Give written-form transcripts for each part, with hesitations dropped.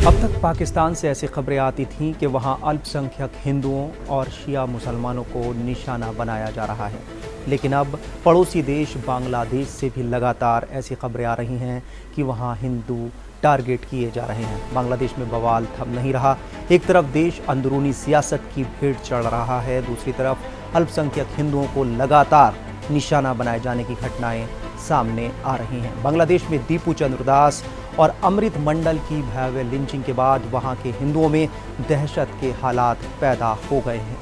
अब तक पाकिस्तान से ऐसी खबरें आती थीं कि वहां अल्पसंख्यक हिंदुओं और शिया मुसलमानों को निशाना बनाया जा रहा है, लेकिन अब पड़ोसी देश बांग्लादेश से भी लगातार ऐसी खबरें आ रही हैं कि वहां हिंदू टारगेट किए जा रहे हैं। बांग्लादेश में बवाल थम नहीं रहा। एक तरफ देश अंदरूनी सियासत की भेंट चढ़ रहा है, दूसरी तरफ अल्पसंख्यक हिंदुओं को लगातार निशाना बनाए जाने की घटनाएं सामने आ रही हैं। बांग्लादेश में दीपू चंद्र दास और अमृत मंडल की भयावह लिंचिंग के बाद वहां के हिंदुओं में दहशत के हालात पैदा हो गए हैं।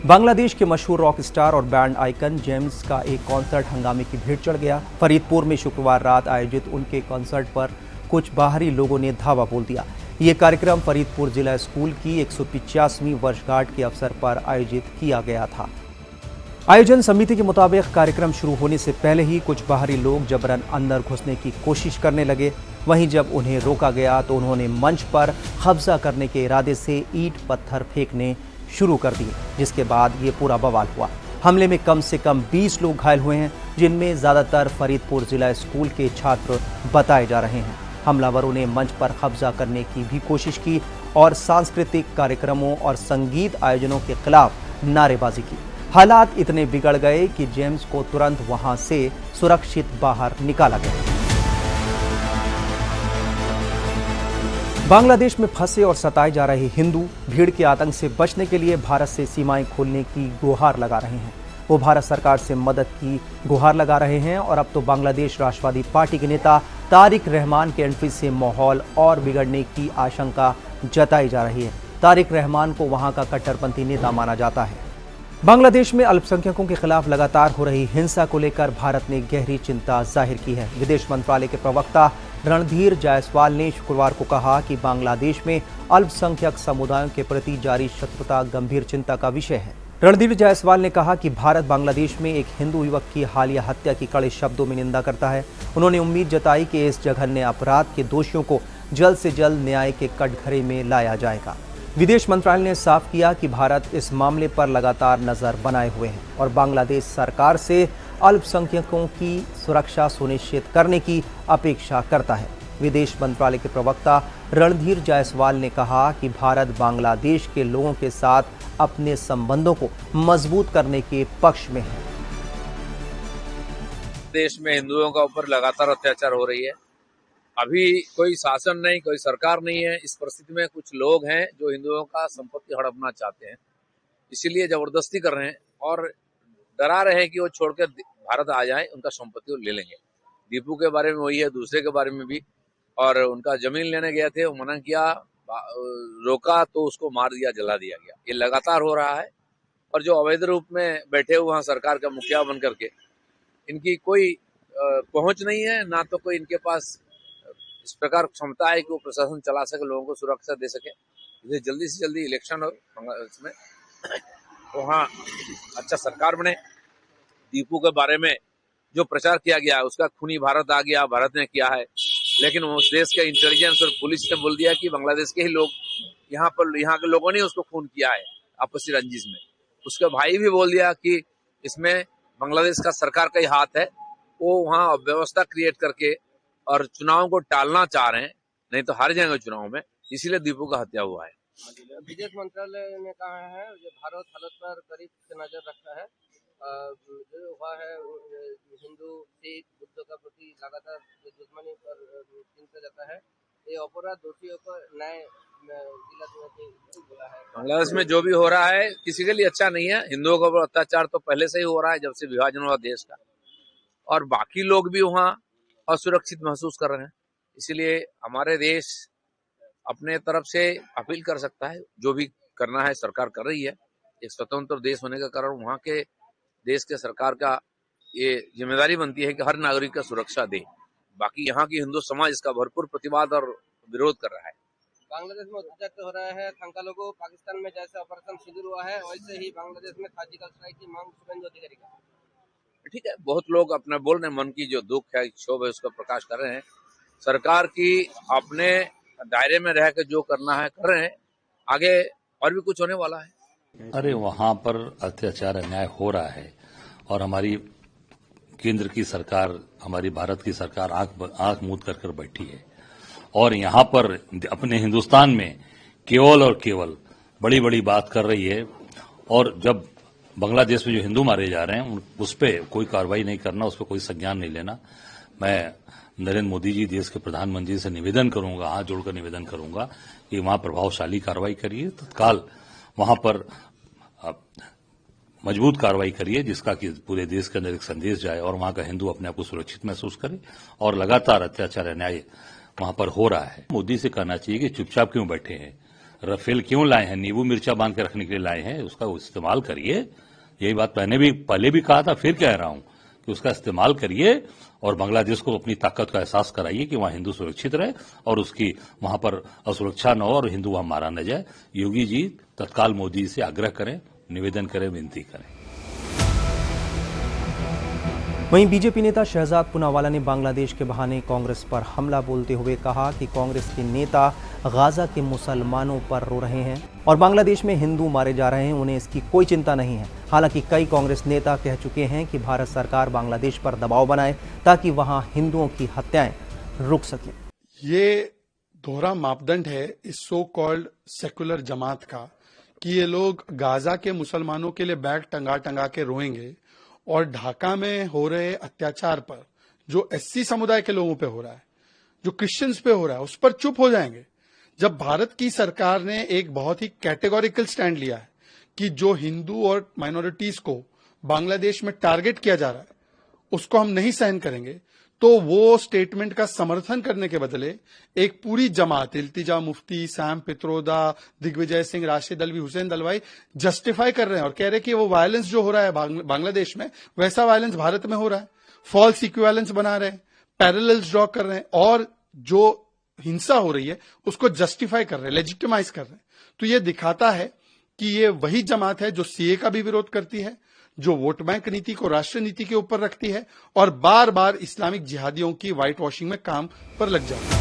बांग्लादेश के मशहूर रॉक स्टार और बैंड आइकन जेम्स का एक कॉन्सर्ट हंगामे की भेंट चढ़ गया। फरीदपुर में शुक्रवार रात आयोजित उनके कॉन्सर्ट पर कुछ बाहरी लोगों ने धावा बोल दिया। ये कार्यक्रम फरीदपुर जिला स्कूल की 185वीं वर्षगांठ के अवसर पर आयोजित किया गया था। आयोजन समिति के मुताबिक कार्यक्रम शुरू होने से पहले ही कुछ बाहरी लोग जबरन अंदर घुसने की कोशिश करने लगे। वहीं जब उन्हें रोका गया तो उन्होंने मंच पर कब्जा करने के इरादे से ईंट पत्थर फेंकने शुरू कर दिए, जिसके बाद ये पूरा बवाल हुआ। हमले में कम से कम 20 लोग घायल हुए हैं, जिनमें ज़्यादातर फरीदपुर जिला स्कूल के छात्र बताए जा रहे हैं। हमलावरों ने मंच पर कब्जा करने की भी कोशिश की और सांस्कृतिक कार्यक्रमों और संगीत आयोजनों के खिलाफ नारेबाजी की। हालात इतने बिगड़ गए कि जेम्स को तुरंत वहां से सुरक्षित बाहर निकाला गया। बांग्लादेश में फंसे और सताए जा रहे हिंदू भीड़ के आतंक से बचने के लिए भारत से सीमाएं खोलने की गुहार लगा रहे हैं। वो भारत सरकार से मदद की गुहार लगा रहे हैं और अब तो बांग्लादेश राष्ट्रवादी पार्टी के नेता तारिक रहमान के एंट्री से माहौल और बिगड़ने की आशंका जताई जा रही है। तारिक रहमान को वहां का कट्टरपंथी नेता माना जाता है। बांग्लादेश में अल्पसंख्यकों के खिलाफ लगातार हो रही हिंसा को लेकर भारत ने गहरी चिंता जाहिर की है। विदेश मंत्रालय के प्रवक्ता रणधीर जायसवाल ने शुक्रवार को कहा कि बांग्लादेश में अल्पसंख्यक समुदायों के प्रति जारी शत्रुता गंभीर चिंता का विषय है। रणधीर जायसवाल ने कहा कि भारत बांग्लादेश में एक हिंदू युवक की हालिया हत्या की कड़े शब्दों में निंदा करता है। उन्होंने उम्मीद जताई कि इस जघन्य अपराध के दोषियों को जल्द से जल्द न्याय के कटघरे में लाया जाएगा। विदेश मंत्रालय ने साफ किया कि भारत इस मामले पर लगातार नजर बनाए हुए है और बांग्लादेश सरकार से अल्पसंख्यकों की सुरक्षा सुनिश्चित करने की अपेक्षा करता है। विदेश मंत्रालय के प्रवक्ता रणधीर जायसवाल ने कहा कि भारत बांग्लादेश के लोगों के साथ अपने संबंधों को मजबूत करने के पक्ष में है। देश में हिंदुओं का ऊपर लगातार अत्याचार हो रही है। अभी कोई शासन नहीं, कोई सरकार नहीं है। इस परिस्थिति में कुछ लोग हैं जो हिंदुओं का संपत्ति हड़पना चाहते हैं, इसीलिए जबरदस्ती कर रहे हैं और डरा रहे हैं कि वो छोड़कर भारत आ जाएं, उनका संपत्ति वो ले लेंगे। दीपू के बारे में वही है, दूसरे के बारे में भी। और उनका जमीन लेने गए थे, वो मना किया, रोका तो उसको मार दिया, जला दिया गया। ये लगातार हो रहा है और जो अवैध रूप में बैठे हुए हैं सरकार का मुखिया बन करके, इनकी कोई पहुंच नहीं है, ना तो कोई इनके पास इस प्रकार क्षमता है कि वो प्रशासन चला सके, लोगों को सुरक्षा दे सके। इसलिए जल्दी से जल्दी इलेक्शन हो, इसमें वहाँ अच्छा सरकार बने। दीपू के बारे में जो प्रचार किया गया है, उसका खूनी भारत आ गया, भारत ने किया है, लेकिन उस देश के इंटेलिजेंस और पुलिस ने बोल दिया कि बांग्लादेश के ही लोग यहाँ के लोगों ने उसको खून किया है आपसी रंजिश में। उसके भाई भी बोल दिया कि इसमें बांग्लादेश का सरकार का ही हाथ है, वो वहाँ व्यवस्था क्रिएट करके और चुनाव को टालना चाह रहे हैं, नहीं तो हार जाएंगे चुनाव में, इसीलिए दीपू का हत्या हुआ है। विदेश मंत्रालय ने कहा है कि भारत हालत पर करीब से नजर रखता है। जो हुआ है हिंदू सिख बुद्ध का प्रति लगातार दुश्मनी पर चिंता जाता है। ये अपराध दोषियों को न्याय दिलाने की बोला है। बांग्लादेश में जो भी हो रहा है किसी के लिए अच्छा नहीं है। हिंदुओं के ऊपर अत्याचार तो पहले से ही हो रहा है, जब से विभाजन हुआ देश का, और बाकी लोग भी वहाँ असुरक्षित महसूस कर रहे हैं। इसीलिए हमारे देश अपने तरफ से अपील कर सकता है, जो भी करना है सरकार कर रही है। एक स्वतंत्र देश होने के कारण वहाँ के देश के सरकार का ये जिम्मेदारी बनती है कि हर नागरिक का सुरक्षा दे। बाकी यहाँ की हिंदू समाज इसका भरपूर प्रतिवाद और विरोध कर रहा है। बांग्लादेश में अत्याचार हो रहा है। संख्यालघु को पाकिस्तान में जैसे ऑपरेशन सिंदूर हुआ है, वैसे ही बांग्लादेश में सर्जिकल स्ट्राइक की मांग शुभेंदु अधिकारी का। ठीक है, बहुत लोग अपना बोल रहे हैं, मन की जो दुख है, क्षोभ है, उसका प्रकाश कर रहे हैं। सरकार की अपने दायरे में रह के जो करना है कर रहे हैं, आगे और भी कुछ होने वाला है। अरे वहां पर अत्याचार अन्याय हो रहा है और हमारी केंद्र की सरकार, हमारी भारत की सरकार आंख मूंद कर बैठी है और यहां पर अपने हिंदुस्तान में केवल और केवल बड़ी बड़ी बात कर रही है। और जब बांग्लादेश में जो हिंदू मारे जा रहे हैं उस पर कोई कार्रवाई नहीं करना, उस पर कोई संज्ञान नहीं लेना। मैं नरेंद्र मोदी जी, देश के प्रधानमंत्री से निवेदन करूंगा, हाथ जोड़कर निवेदन करूंगा कि वहां प्रभावशाली कार्रवाई करिए, तत्काल वहां पर मजबूत कार्रवाई करिए, जिसका कि पूरे देश के अंदर एक संदेश जाए और वहां का हिंदू अपने आप को सुरक्षित महसूस करे। और लगातार अत्याचार अन्याय वहां पर हो रहा है। मोदी से कहना चाहिए कि चुपचाप क्यों बैठे हैं, राफेल क्यों लाए हैं, नींबू मिर्चा बांध के रखने के लिए लाए हैं, उसका इस्तेमाल करिए। यही बात पहले भी कहा था, फिर कह रहा हूं कि उसका इस्तेमाल करिए और बांग्लादेश को अपनी ताकत का एहसास कराइए कि वहां हिंदू सुरक्षित रहे और उसकी वहां पर असुरक्षा न हो और हिंदू वहां मारा न जाए। योगी जी तत्काल मोदी से आग्रह करें, निवेदन करें, विनती करें। वहीं बीजेपी नेता शहजाद पूनावाला ने बांग्लादेश के बहाने कांग्रेस पर हमला बोलते हुए कहा कि कांग्रेस के नेता गाजा के मुसलमानों पर रो रहे हैं और बांग्लादेश में हिंदू मारे जा रहे हैं, उन्हें इसकी कोई चिंता नहीं है। हालांकि कई कांग्रेस नेता कह चुके हैं कि भारत सरकार बांग्लादेश पर दबाव बनाए ताकि वहां हिंदुओं की हत्याएं रुक सके। ये दोहरा मापदंड है इस सो कॉल्ड सेकुलर जमात का कि ये लोग गाजा के मुसलमानों के लिए बैग टंगा टंगा के रोएंगे और ढाका में हो रहे अत्याचार पर जो एससी समुदाय के लोगों पे हो रहा है, जो क्रिश्चियंस पे हो रहा है, उस पर चुप हो जाएंगे। जब भारत की सरकार ने एक बहुत ही कैटेगोरिकल स्टैंड लिया है कि जो हिंदू और माइनॉरिटीज को बांग्लादेश में टारगेट किया जा रहा है उसको हम नहीं सहन करेंगे, तो वो स्टेटमेंट का समर्थन करने के बदले एक पूरी जमात, इल्तिजा मुफ्ती, सैम पित्रोदा, दिग्विजय सिंह, राशिद अल्वी, हुसैन दलवाई जस्टिफाई कर रहे हैं और कह रहे हैं कि वो वायलेंस जो हो रहा है बांग्लादेश में वैसा वायलेंस भारत में हो रहा है। फॉल्स इक्विवेलेंस बना रहे हैं, पैरेलल्स ड्रॉ कर रहे हैं और जो हिंसा हो रही है उसको जस्टिफाई कर रहे हैं, लेजिटिमाइज कर रहे हैं। तो ये दिखाता है कि ये वही जमात है जो सीए का भी विरोध करती है, जो वोट बैंक नीति को राष्ट्र नीति के ऊपर रखती है और बार बार इस्लामिक जिहादियों की व्हाइट वॉशिंग में काम पर लग जाती है।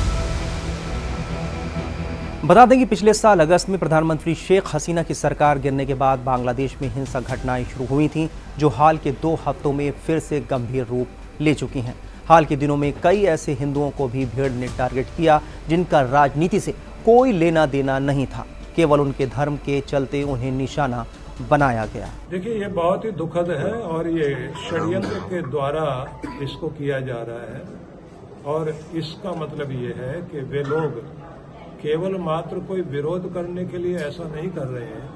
बता दें कि पिछले साल अगस्त में प्रधानमंत्री शेख हसीना की सरकार गिरने के बाद बांग्लादेश में हिंसक घटनाएं शुरू हुई थीं, जो हाल के 2 हफ्तों में फिर से गंभीर रूप ले चुकी हैं। हाल के दिनों में कई ऐसे हिंदुओं को भी भीड़ ने टारगेट किया जिनका राजनीति से कोई लेना देना नहीं था, केवल उनके धर्म के चलते उन्हें निशाना बनाया गया। देखिए, ये बहुत ही दुखद है और ये षड्यंत्र के द्वारा इसको किया जा रहा है और इसका मतलब ये है कि वे लोग केवल मात्र कोई विरोध करने के लिए ऐसा नहीं कर रहे हैं,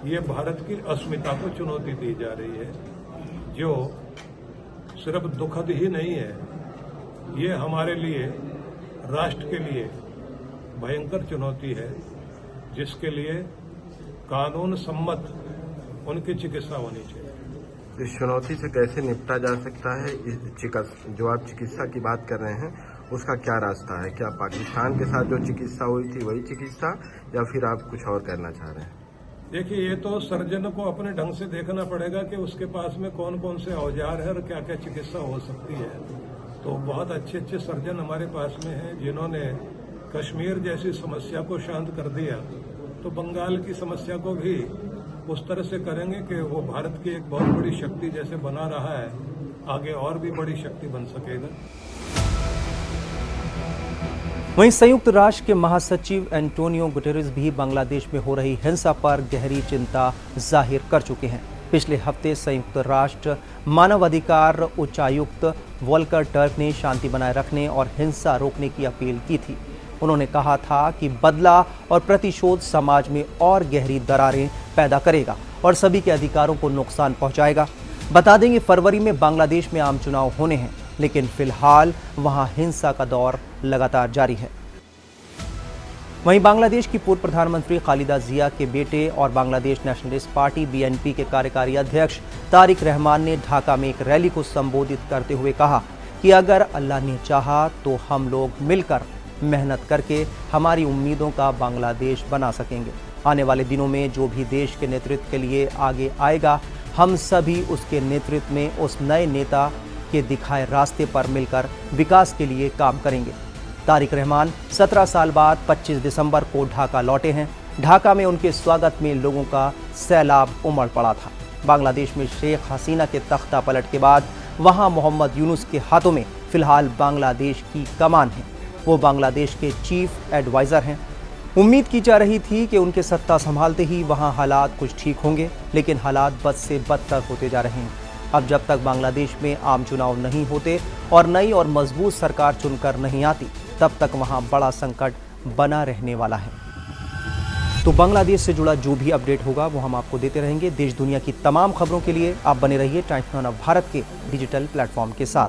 ये भारत की अस्मिता को चुनौती दी जा रही है, जो सिर्फ दुखद ही नहीं है, ये हमारे लिए, राष्ट्र के लिए भयंकर चुनौती है, जिसके लिए कानून सम्मत उनकी चिकित्सा होनी चाहिए। इस चुनौती से कैसे निपटा जा सकता है? जो आप चिकित्सा की बात कर रहे हैं उसका क्या रास्ता है? क्या पाकिस्तान के साथ जो चिकित्सा हुई थी वही चिकित्सा या फिर आप कुछ और करना चाह रहे हैं? देखिए, ये तो सर्जन को अपने ढंग से देखना पड़ेगा कि उसके पास में कौन कौन से औजार है और क्या क्या चिकित्सा हो सकती है। तो बहुत अच्छे अच्छे सर्जन हमारे पास में हैं जिन्होंने कश्मीर जैसी समस्या को शांत कर दिया, तो बंगाल की समस्या को भी उस तरह से करेंगे कि वो भारत की एक बहुत बड़ी शक्ति जैसे बना रहा है, आगे और भी बड़ी शक्ति बन सकेगा। वहीं संयुक्त राष्ट्र के महासचिव एंटोनियो गुटेरेस भी बांग्लादेश में हो रही हिंसा पर गहरी चिंता जाहिर कर चुके हैं। पिछले हफ्ते संयुक्त राष्ट्र मानवाधिकार उच्चायुक्त वोल्कर टर्क ने शांति बनाए रखने और हिंसा रोकने की अपील की थी। उन्होंने कहा था कि बदला और प्रतिशोध समाज में और गहरी दरारें पैदा करेगा और सभी के अधिकारों को नुकसान पहुंचाएगा। बता दें कि फरवरी में बांग्लादेश में आम चुनाव होने हैं, लेकिन फिलहाल वहां हिंसा का दौर लगातार जारी है। वहीं बांग्लादेश की पूर्व प्रधानमंत्री खालिदा जिया के बेटे और बांग्लादेश नेशनलिस्ट पार्टी बीएनपी के कार्यकारी अध्यक्ष तारिक रहमान ने ढाका में एक रैली को संबोधित करते हुए कहा कि अगर अल्लाह ने चाहा तो हम लोग मिलकर मेहनत करके हमारी उम्मीदों का बांग्लादेश बना सकेंगे। आने वाले दिनों में जो भी देश के नेतृत्व के लिए आगे आएगा, हम सभी उसके नेतृत्व में उस नए नेता के दिखाए रास्ते पर मिलकर विकास के लिए काम करेंगे। तारिक रहमान 17 साल बाद 25 दिसंबर को ढाका लौटे हैं। ढाका में उनके स्वागत में लोगों का सैलाब उमड़ पड़ा था। बांग्लादेश में शेख हसीना के तख्ता पलट के बाद वहां मोहम्मद यूनुस के हाथों में फिलहाल बांग्लादेश की कमान है। वो बांग्लादेश के चीफ एडवाइजर हैं। उम्मीद की जा रही थी कि उनके सत्ता संभालते ही वहां हालात कुछ ठीक होंगे, लेकिन हालात बद से बदतर होते जा रहे हैं। अब जब तक बांग्लादेश में आम चुनाव नहीं होते और नई और मजबूत सरकार चुनकर नहीं आती, तब तक वहां बड़ा संकट बना रहने वाला है। तो बांग्लादेश से जुड़ा जो भी अपडेट होगा वो हम आपको देते रहेंगे। देश दुनिया की तमाम खबरों के लिए आप बने रहिए टाइम्स नाउ भारत के डिजिटल प्लेटफॉर्म के साथ।